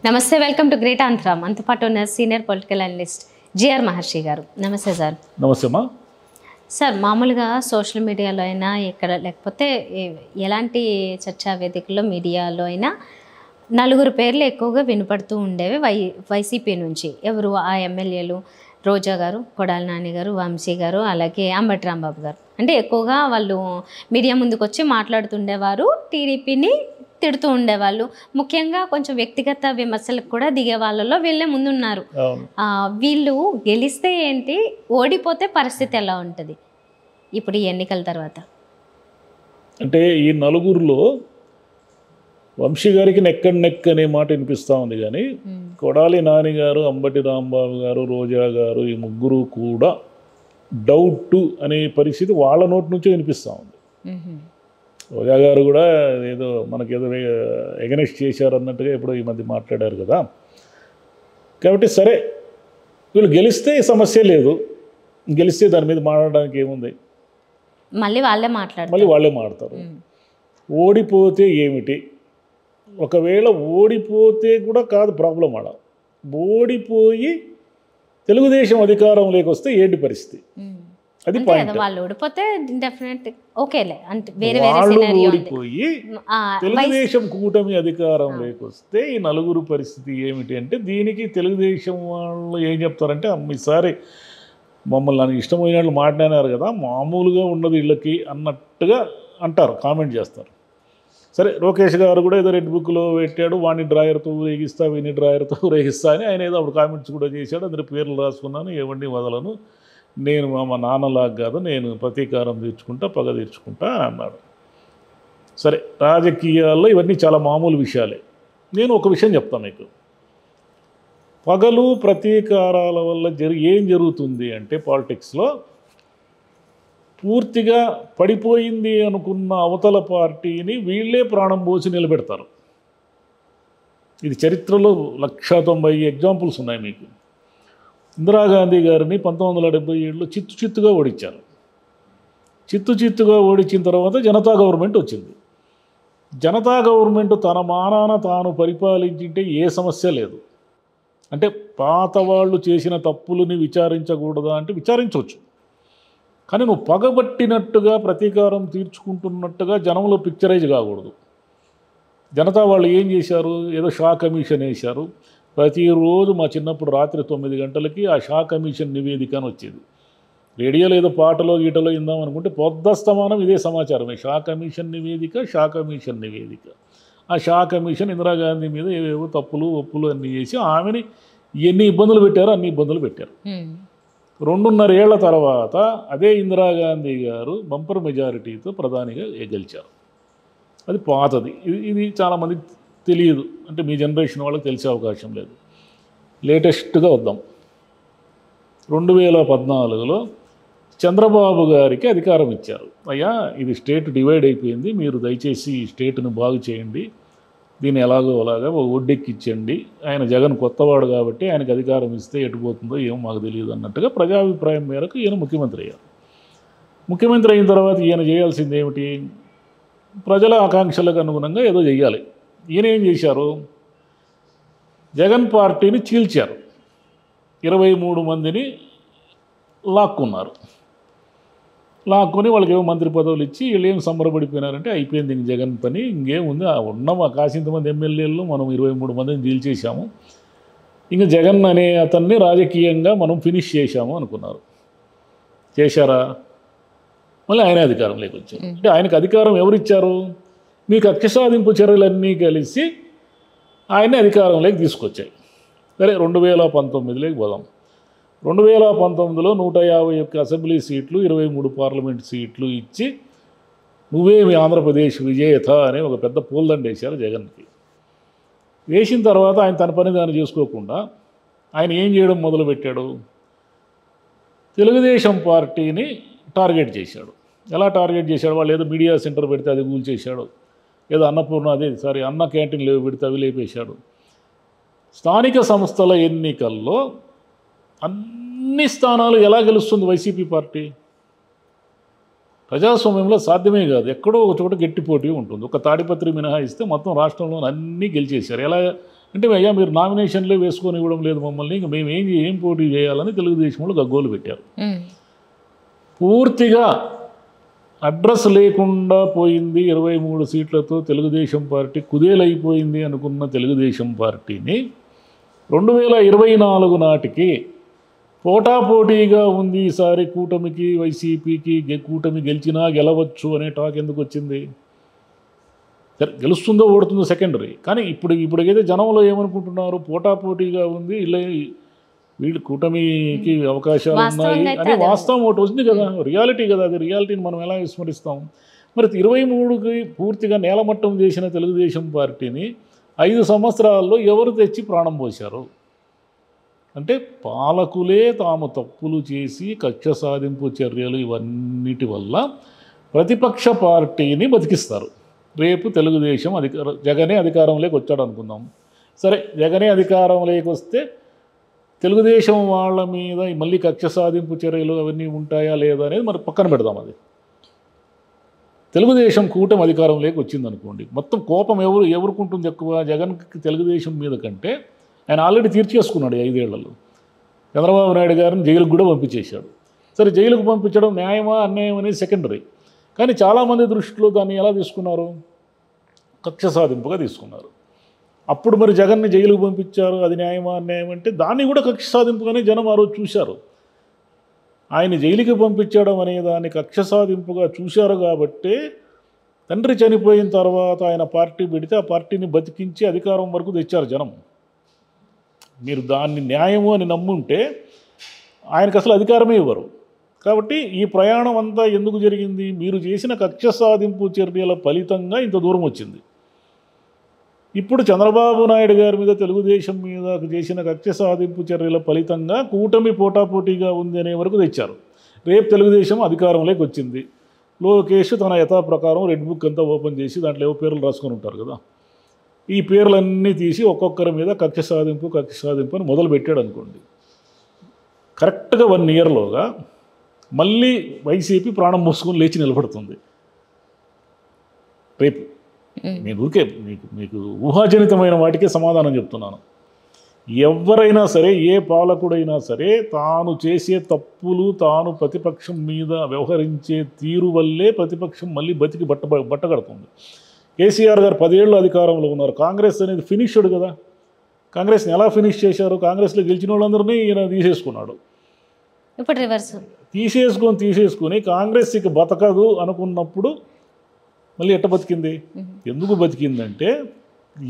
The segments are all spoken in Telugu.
నమస్తే, వెల్కమ్ టు గ్రేట్ ఆంధ్ర. మనతో పాటు ఉన్న సీనియర్ పొలిటికల్ అనలిస్ట్ జిఆర్ మహర్షి గారు. నమస్తే సార్. నమస్తే అమ్మా. సార్, మామూలుగా సోషల్ మీడియాలో అయినా ఎక్కడ లేకపోతే ఎలాంటి చర్చా వేదికల్లో మీడియాలో అయినా నలుగురు పేర్లు ఎక్కువగా వినపడుతూ ఉండేవి వైసీపీ నుంచి. ఎవరు ఆ ఎమ్మెల్యేలు? రోజా గారు, కొడాలి నాని గారు, వంశీ గారు, అలాగే అంబటి రాంబాబు గారు. అంటే ఎక్కువగా వాళ్ళు మీడియా ముందుకు వచ్చి మాట్లాడుతుండేవారు, టీడీపీని తిడుతూ ఉండేవాళ్ళు. ముఖ్యంగా కొంచెం వ్యక్తిగత విమర్శలకు కూడా దిగే వాళ్ళలో వీళ్ళే ముందున్నారు. వీళ్ళు గెలిస్తే ఏంటి, ఓడిపోతే పరిస్థితి ఎలా ఉంటుంది ఇప్పుడు ఈ ఎన్నికల తర్వాత? అంటే ఈ నలుగురిలో వంశీ గారికి నెక్ అనే మాట వినిపిస్తూ ఉంది, కానీ కొడాలి నాని గారు, అంబటి రాంబాబు గారు, రోజా గారు, ఈ ముగ్గురు కూడా డౌట్ అనే పరిస్థితి వాళ్ళ నోటి నుంచే వినిపిస్తూ ఉంది. రోజా గారు కూడా ఏదో మనకేదో ఎగనెస్ట్ చేశారు అన్నట్టుగా ఎప్పుడో ఈ మధ్య మాట్లాడారు కదా. కాబట్టి సరే, వీళ్ళు గెలిస్తే సమస్య లేదు, గెలిస్తే దాని మీద మాట్లాడడానికి ఏముంది, మళ్ళీ వాళ్ళే మాట్లాడతారు. ఓడిపోతే ఏమిటి? ఒకవేళ ఓడిపోతే కూడా కాదు ప్రాబ్లం. ఆడ ఓడిపోయి తెలుగుదేశం అధికారంలోకి వస్తే ఏంటి పరిస్థితి, అది పాయింట్. వాళ్ళు ఓడిపోతే డెఫినెట్ ఓకేలే, అంటే ఓడిపోయి తెలుగుదేశం కూటమి అధికారంలోకి వస్తే ఈ నలుగురు పరిస్థితి ఏమిటి అంటే, దీనికి తెలుగుదేశం వాళ్ళు ఏం చెప్తారంటే, ఈసారి మమ్మల్ని నాకు ఇష్టమైనట్లు మాట్లాడారు కదా, మామూలుగా ఉన్నది ఇళ్ళకి అన్నట్టుగా అంటారు, కామెంట్ చేస్తారు. సరే, లోకేష్ గారు కూడా ఏదో రెడ్ బుక్లో పెట్టాడు, వాడిని డ్రాయర్తో ఊరేగిస్తా, వీని డ్రాయర్తో ఊరేగిస్తా అని ఆయన ఏదో అప్పుడు కామెంట్స్ కూడా చేశాడు. అందరి పేర్లు రాసుకున్నాను, ఎవరిని వదలను, నేను మా నాన్నలాగా కాదు, నేను ప్రతీకారం తీర్చుకుంటా, పగ తీర్చుకుంటా అని అన్నాడు. సరే, రాజకీయాల్లో ఇవన్నీ చాలా మామూలు విషయాలే. నేను ఒక విషయం చెప్తాను మీకు. పగలు ప్రతీకారాల వల్ల ఏం జరుగుతుంది అంటే, పాలిటిక్స్లో పూర్తిగా పడిపోయింది అనుకున్న అవతల పార్టీని వీళ్ళే ప్రాణం పోసి నిలబెడతారు. ఇది చరిత్రలో 190 ఎగ్జాంపుల్స్ ఉన్నాయి మీకు. ఇందిరాగాంధీ గారిని 1977లో చిత్తుగా ఓడించారు. చిత్తుగా ఓడించిన తర్వాత జనతా గవర్నమెంట్ వచ్చింది. జనతా గవర్నమెంట్ తన మానాన తాను పరిపాలించింటే ఏ సమస్య లేదు. అంటే పాత వాళ్ళు చేసిన తప్పులని విచారించకూడదా అంటే విచారించవచ్చు, కానీ నువ్వు పగబట్టినట్టుగా ప్రతీకారం తీర్చుకుంటున్నట్టుగా జనంలో పిక్చరైజ్ కాకూడదు. జనతా వాళ్ళు ఏం చేశారు, ఏదో షా కమిషన్ వేశారు. ప్రతిరోజు మా చిన్నప్పుడు రాత్రి 9 గంటలకి ఆ షా కమిషన్ నివేదిక అని వచ్చేది. రేడియోలో ఏదో పాటలో గీటలో ఇందాం అనుకుంటే పొద్దస్తమానం ఇదే సమాచారమే, షా కమిషన్ నివేదిక. ఆ షా కమిషన్ ఇందిరాగాంధీ మీద ఏవేవో తప్పులు ఒప్పులు అన్నీ చేసి ఆమెని ఎన్ని ఇబ్బందులు పెట్టారో అన్ని ఇబ్బందులు పెట్టారు. 2.5 ఏళ్ల తర్వాత అదే ఇందిరాగాంధీ గారు బంపర్ మెజారిటీతో ప్రధానిగా గెలిచారు. అది పాతది, ఇది చాలామందికి తెలియదు, అంటే మీ జనరేషన్ వాళ్ళకి తెలిసే అవకాశం లేదు. లేటెస్ట్గా వద్దాం. 2014లో చంద్రబాబు గారికి అధికారం ఇచ్చారు. అయ్యా, ఇది స్టేట్ డివైడ్ అయిపోయింది, మీరు దయచేసి ఈ స్టేట్ను బాగు చేయండి, దీన్ని ఎలాగో అలాగా ఒడ్డెక్కించండి. ఆయన జగన్ కొత్తవాడు కాబట్టి ఆయనకు అధికారం ఇస్తే ఎటుపోతుందో ఏమో మాకు తెలియదు అన్నట్టుగా ప్రజాభిప్రాయం మేరకు ఈయన ముఖ్యమంత్రి అయ్యారు. ముఖ్యమంత్రి అయిన తర్వాత ఈయన చేయాల్సింది ఏమిటి, ప్రజల ఆకాంక్షలకు అనుగుణంగా ఏదో చెయ్యాలి. ఈయన ఏం చేశారు, జగన్ పార్టీని చీల్చారు. 23 మందిని లాక్కొని వాళ్ళకి ఏమో మంత్రి పదవులు ఇచ్చి వీళ్ళు ఏం సంబరపడిపోయినారంటే, అయిపోయింది ఇంక జగన్ పని, ఇంకేముంది, ఉన్న కాసింతమంది ఎమ్మెల్యేలు మనం 23 మందిని చీల్చేసాము, ఇంక జగన్ అనే అతన్ని రాజకీయంగా మనం ఫినిష్ చేశాము అనుకున్నారు. చేశారా? మళ్ళీ ఆయన అధికారంలోకి వచ్చారు. అంటే ఆయనకు అధికారం ఎవరిచ్చారు, మీ కక్ష సాధింపు చర్యలన్నీ కలిసి ఆయన్ని అధికారంలోకి తీసుకొచ్చాయి. సరే, 2019లోకి పోదాం. 2019లో 151 అసెంబ్లీ సీట్లు, 23 పార్లమెంట్ సీట్లు ఇచ్చి నువ్వే మీ ఆంధ్రప్రదేశ్ విజేత అనే ఒక పెద్ద పూలదండ వేశారు జగన్కి. వేసిన తర్వాత ఆయన తన పని దాన్ని చేసుకోకుండా ఆయన ఏం చేయడం మొదలుపెట్టాడు, తెలుగుదేశం పార్టీని టార్గెట్ చేశాడు. ఎలా టార్గెట్ చేశాడు, వాళ్ళు ఏదో మీడియా సెంటర్ పెడితే అది కూల్చేశాడు, ఏదో అన్న క్యాంటీన్లు పెడితే అవి లేపేశాడు. స్థానిక సంస్థల ఎన్నికల్లో అన్ని స్థానాలు ఎలా గెలుస్తుంది వైసీపీ పార్టీ? ప్రజాస్వామ్యంలో సాధ్యమే కాదు. ఎక్కడో ఒక చోట గట్టి పోటీ ఉంటుంది. ఒక తాడిపత్రి మినహాయిస్తే మొత్తం రాష్ట్రంలో అన్నీ గెలిచేశారు. ఎలా అంటే అయ్యా మీరు నామినేషన్లే వేసుకొని ఇవ్వడం లేదు మమ్మల్ని, ఇంక మేము ఏం పోటీ చేయాలని తెలుగుదేశంలో గగ్గోలు పెట్టారు. పూర్తిగా అడ్రస్ లేకుండా పోయింది, 23 సీట్లతో తెలుగుదేశం పార్టీ కుదేలైపోయింది అనుకున్న తెలుగుదేశం పార్టీని 2024 నాటికి పోటాపోటీగా ఉంది. ఈసారి కూటమికి వైసీపీకి కూటమి గెలిచినా గెలవచ్చు అనే టాక్ ఎందుకు వచ్చింది? గెలుస్తుందో ఓడుతుందో సెకండరీ. కానీ ఇప్పుడైతే జనంలో ఏమనుకుంటున్నారు, పోటాపోటీగా ఉంది, వీళ్ళు కూటమికి అవకాశాలు ఉన్నాయి అనే వాస్తవం ఒకటి వచ్చింది కదా, రియాలిటీ కదా. అది రియాలిటీని మనం ఎలా విస్మరిస్తాం? మరి 23కి పూర్తిగా నేలమట్టం చేసిన తెలుగుదేశం పార్టీని 5 సంవత్సరాల్లో ఎవరు తెచ్చి ప్రాణం పోశారు? అంటే పాలకులే తాము తప్పులు చేసి కక్ష సాధింపు చర్యలు ఇవన్నిటి వల్ల ప్రతిపక్ష పార్టీని బతికిస్తారు. రేపు తెలుగుదేశం జగనే అధికారంలోకి వచ్చాడు అనుకుందాం. సరే, జగనే అధికారంలోకి వస్తే తెలుగుదేశం వాళ్ళ మీద మళ్ళీ కక్ష సాధింపు చర్యలు అవన్నీ ఉంటాయా లేదా అనేది మరి పక్కన పెడదాం. అది తెలుగుదేశం కూటమి అధికారంలోకి వచ్చిందనుకోండి, మొత్తం కోపం ఎవరుకుంటుంది ఎక్కువ? జగన్కి తెలుగుదేశం మీద కంటే ఆయన ఆల్రెడీ తీర్చేసుకున్నాడు 5 ఏళ్లలో. చంద్రబాబు నాయుడు గారిని జైలుకు కూడా పంపించేశాడు. సరే, జైలుకు పంపించడం న్యాయమా అన్యాయం అనేది సెకండరీ. కానీ చాలామంది దృష్టిలో దాన్ని ఎలా తీసుకున్నారు? కక్ష సాధింపుగా తీసుకున్నారు. అప్పుడు మరి జగన్ని జైలుకు పంపించారు, అది న్యాయమా అన్యాయం అంటే దాన్ని కూడా కక్ష సాధింపుగానే జనం ఆ రోజు చూశారు. ఆయన జైలుకి పంపించడం అనే దాన్ని కక్ష సాధింపుగా చూశారు. కాబట్టే తండ్రి చనిపోయిన తర్వాత ఆయన పార్టీ పెడితే ఆ పార్టీని బతికించి అధికారం వరకు తెచ్చారు జనం. మీరు దాన్ని న్యాయము అని నమ్ముంటే ఆయనకు అసలు అధికారమే ఇవ్వరు. కాబట్టి ఈ ప్రయాణం అంతా ఎందుకు జరిగింది? మీరు చేసిన కక్ష సాధింపు చర్యల ఫలితంగా ఇంత దూరం వచ్చింది. ఇప్పుడు చంద్రబాబు నాయుడు గారి మీద తెలుగుదేశం మీద చేసిన కక్ష సాధింపు చర్యల ఫలితంగా కూటమి పోటాపోటీగా ఉంది అనే వరకు తెచ్చారు. రేపు తెలుగుదేశం అధికారంలోకి వచ్చింది. లోకేష్ తన యథాప్రకారం రెడ్ బుక్ అంతా ఓపెన్ చేసి దాంట్లో ఏవో పేర్లు రాసుకొని ఉంటారు కదా, ఈ పేర్లన్నీ తీసి ఒక్కొక్కరి మీద కక్ష సాధింపు అని మొదలు పెట్టాడు అనుకోండి. కరెక్ట్గా 1 ఇయర్లోగా మళ్ళీ వైసీపీ ప్రాణం మోసుకొని లేచి నిలబడుతుంది. రేపు నేను ఊరికే మీకు ఊహాజనితమైన వాటికే సమాధానం చెప్తున్నాను. ఎవరైనా సరే, ఏ పాలకుడైనా సరే తాను చేసే తప్పులు, తాను ప్రతిపక్షం మీద వ్యవహరించే తీరు వల్లే ప్రతిపక్షం మళ్ళీ బతికి బట్టగడుతుంది. కేసీఆర్ గారు 10 ఏళ్ళు అధికారంలో ఉన్నారు. కాంగ్రెస్ అనేది ఫినిష్డ్ కదా. కాంగ్రెస్ని ఎలా ఫినిష్ చేశారు? కాంగ్రెస్లో గెలిచిన వాళ్ళందరినీ ఈయన తీసేసుకున్నాడు. ఇప్పుడు రివర్స్ తీసేసుకొని కాంగ్రెస్ ఇక బతకదు అనుకున్నప్పుడు మళ్ళీ ఎట్ట బతికింది? ఎందుకు బతికిందంటే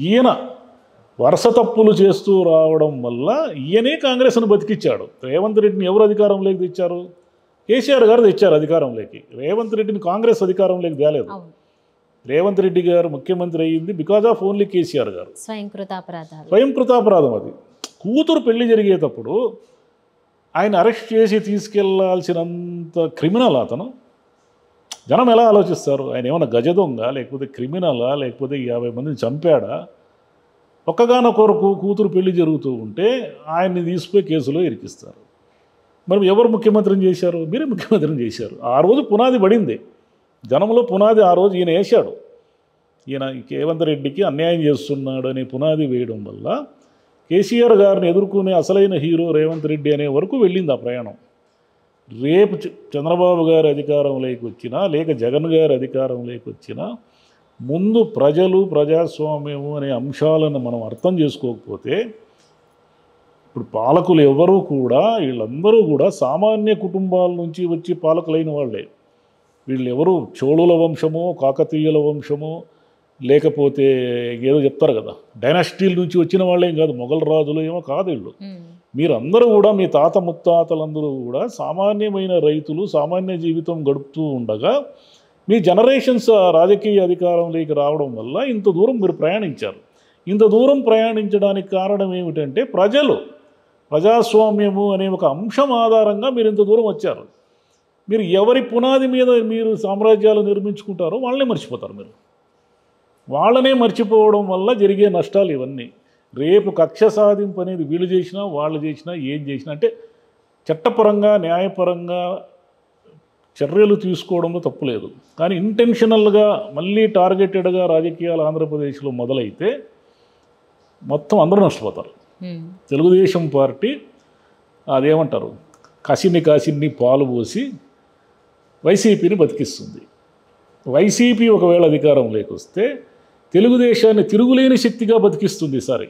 ఈయన వరుస తప్పులు చేస్తూ రావడం వల్ల ఈయనే కాంగ్రెస్ను బతికిచ్చాడు. రేవంత్ రెడ్డిని ఎవరు అధికారంలోకి తెచ్చారు? కేసీఆర్ గారు తెచ్చారు అధికారంలోకి. రేవంత్ రెడ్డిని కాంగ్రెస్ అధికారంలోకి తేలేదు. రేవంత్ రెడ్డి గారు ముఖ్యమంత్రి అయ్యింది బికాజ్ ఆఫ్ ఓన్లీ కేసీఆర్ గారు. స్వయంకృతాపరాధం అది. కూతురు పెళ్లి జరిగేటప్పుడు ఆయన అరెస్ట్ చేసి తీసుకెళ్లాల్సినంత క్రిమినల్ అతను. జనం ఎలా ఆలోచిస్తారు? ఆయన ఏమన్నా గజ దొంగ, లేకపోతే క్రిమినలా, లేకపోతే 50 మందిని చంపాడా? ఒక్కగానొకరు కూతురు పెళ్లి జరుగుతూ ఉంటే ఆయన్ని తీసుకుపోయి కేసులో ఇరికిస్తారు. మరి ఎవరు ముఖ్యమంత్రిని చేశారు? మీరే ముఖ్యమంత్రిని చేశారు. ఆ రోజు పునాది పడింది, జనంలో పునాది ఆ రోజు ఈయన వేశాడు. ఈయన రేవంత్ రెడ్డికి అన్యాయం చేస్తున్నాడు అనే పునాది వేయడం వల్ల కేసీఆర్ గారిని ఎదుర్కొనే అసలైన హీరో రేవంత్ రెడ్డి అనే వరకు వెళ్ళింది ఆ ప్రయాణం. రేపు చంద్రబాబు గారు అధికారంలోకి వచ్చినా, లేక జగన్ గారు అధికారంలోకి వచ్చినా, ముందు ప్రజలు, ప్రజాస్వామ్యము అనే అంశాలను మనం అర్థం చేసుకోకపోతే, ఇప్పుడు పాలకులు ఎవరూ కూడా, వీళ్ళందరూ కూడా సామాన్య కుటుంబాల నుంచి వచ్చి పాలకులైన వాళ్ళే. వీళ్ళు ఎవరు చోళుల వంశమో, కాకతీయుల వంశమో, లేకపోతే ఏదో చెప్తారు కదా, డైనాసిటీల నుంచి వచ్చిన వాళ్ళేం కాదు, మొఘల్ రాజులు ఏమో కాదు వీళ్ళు. మీరందరూ కూడా, మీ తాత ముత్తాతలందరూ కూడా సామాన్యమైన రైతులు, సామాన్య జీవితం గడుపుతూ ఉండగా మీ జనరేషన్స్ రాజకీయ అధికారంలోకి రావడం వల్ల ఇంత దూరం మీరు ప్రయాణించారు. ఇంత దూరం ప్రయాణించడానికి కారణం ఏమిటంటే ప్రజాస్వామ్యము అనే ఒక అంశం ఆధారంగా మీరు ఇంత దూరం వచ్చారు. మీరు ఎవరి పునాది మీద మీరు సామ్రాజ్యాలు నిర్మించుకుంటారో వాళ్ళనే మర్చిపోతారు. మీరు వాళ్ళనే మర్చిపోవడం వల్ల జరిగే నష్టాలు ఇవన్నీ. రేపు కక్ష సాధింపు అనేది వీళ్ళు చేసినా, వాళ్ళు చేసినా, ఏం చేసినా, అంటే చట్టపరంగా, న్యాయపరంగా చర్యలు తీసుకోవడంలో తప్పులేదు. కానీ ఇంటెన్షనల్గా మళ్ళీ టార్గెటెడ్గా రాజకీయాలు ఆంధ్రప్రదేశ్లో మొదలైతే మొత్తం అందరూ నష్టపోతారు. తెలుగుదేశం పార్టీ అదేమంటారు, కాసిన్ని పాలు పోసి వైసీపీని బతికిస్తుంది. వైసీపీ ఒకవేళ అధికారం లేకొస్తే తెలుగుదేశాన్ని తిరుగులేని శక్తిగా బతికిస్తుంది. ఈసారి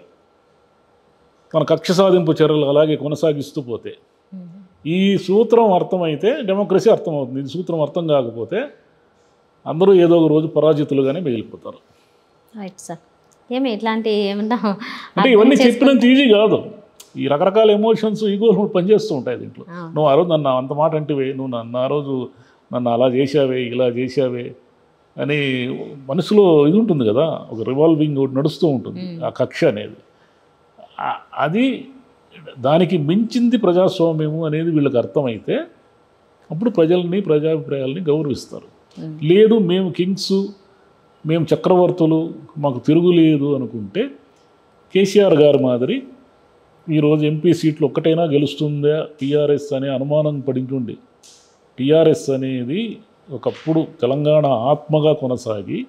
మన కక్ష సాధింపు చర్యలు అలాగే కొనసాగిస్తూ పోతే ఈ సూత్రం అర్థమైతే డెమోక్రసీ అర్థమవుతుంది. ఈ సూత్రం అర్థం కాకపోతే అందరూ ఏదో ఒక రోజు పరాజితులుగానే మిగిలిపోతారు. Right sir. ఏమి ఇట్లాంటి ఏమన్నా అంటే ఇవన్నీ చెప్పినంత ఈజీ కాదు. ఈ రకరకాల ఎమోషన్స్ ఈగోలు పనిచేస్తూ ఉంటాయి దీంట్లో. నువ్వు ఆ రోజు నన్ను అంత మాట అంటివే, నువ్వు నన్ను ఆ రోజు నన్ను అలా చేశావే, ఇలా చేశావే అని మనసులో ఇది ఉంటుంది కదా, ఒక రివాల్వింగ్ ఒకటి నడుస్తూ ఉంటుంది ఆ కక్ష అనేది. అది దానికి మించింది ప్రజాస్వామ్యము అనేది వీళ్ళకి అర్థమైతే అప్పుడు ప్రజల్ని ప్రజాభిప్రాయాలని గౌరవిస్తారు. లేదు మేము కింగ్స్, మేము చక్రవర్తులు, మాకు తిరుగులేదు అనుకుంటే కేసీఆర్ గారి మాదిరి ఈరోజు ఎంపీ సీట్లు ఒక్కటైనా గెలుస్తుందా టీఆర్ఎస్ అనే అనుమానం పడింటుండి. టీఆర్ఎస్ అనేది ఒకప్పుడు తెలంగాణ ఆత్మగా కొనసాగి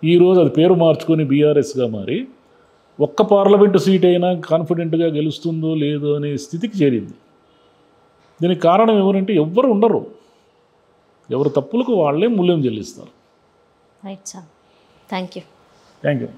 ఈరోజు అది పేరు మార్చుకొని బీఆర్ఎస్గా మారి ఒక్క పార్లమెంటు సీట్ అయినా కాన్ఫిడెంట్గా గెలుస్తుందో లేదో అనే స్థితికి చేరింది. దీనికి కారణం ఎవరంటే ఎవ్వరు ఉండరు, ఎవరు తప్పులకు వాళ్ళే మూల్యం చెల్లిస్తారు. Right sir. Thank you. Thank you.